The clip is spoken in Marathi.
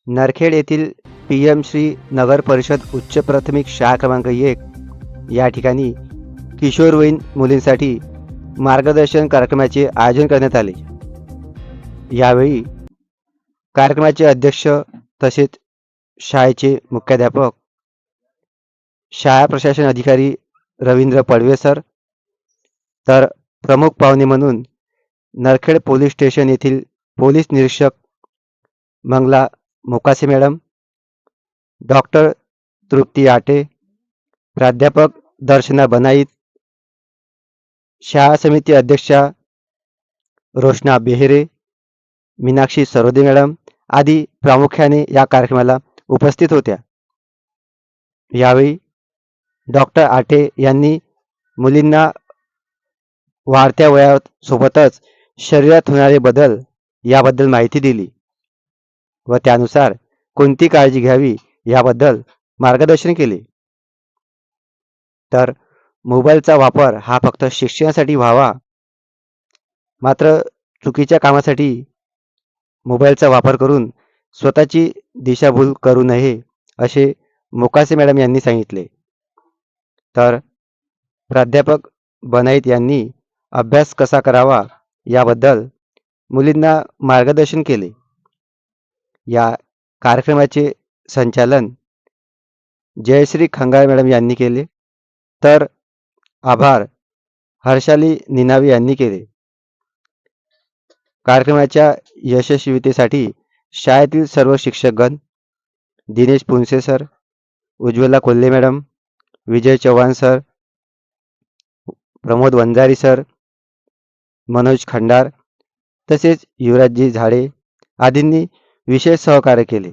नरखेड येथील PM श्री नगर परिषद उच्च प्राथमिक शाळा क्रमांक 1 या ठिकाणी किशोरवयीन मुलींसाठी मार्गदर्शन कार्यक्रमाचे आयोजन करण्यात आले. यावेळी कार्यक्रमाचे अध्यक्ष तसेच शाळेचे मुख्याध्यापक, शाळा प्रशासन अधिकारी रवींद्र पडवे सर, तर प्रमुख पाहुणे म्हणून नरखेड पोलीस स्टेशन येथील पोलीस निरीक्षक मंगला मोकासे मॅडम, डॉक्टर तृप्ती आटे, प्राध्यापक दर्शना बनाईत, शाळा समिती अध्यक्षा रोशना बेहेरे, मीनाक्षी सरोदे मॅडम आदी प्रामुख्याने या कार्यक्रमाला उपस्थित होत्या. यावेळी डॉक्टर आटे यांनी मुलींना वाढत्या वयासोबतच शरीरात होणारे बदल याबद्दल माहिती दिली व त्यानुसार कोणती काळजी घ्यावी याबद्दल मार्गदर्शन केले. तर मोबाईलचा वापर हा फक्त शिक्षणासाठी व्हावा, मात्र चुकीच्या कामासाठी मोबाईलचा वापर करून स्वतःची दिशाभूल करू नये असे मोकासे मॅडम यांनी सांगितले. तर प्राध्यापक बनाईत यांनी अभ्यास कसा करावा याबद्दल मुलींना मार्गदर्शन केले. या कार्यक्रमाचे संचालन जयश्री खंगाळ मॅडम यांनी केले, तर आभार हर्षाली निनावी यांनी केले. कार्यक्रमाच्या यशस्वीतेसाठी शाळेतील सर्व शिक्षकगण, Dinesh पुनसे sir, Ujjwala Kolhe madam, Vijay Chavan sir, Pramod Vanjari sir, Manoj Khandar तसेच युवराजजी झाडे आदींनी विशेष सहकार्य केले.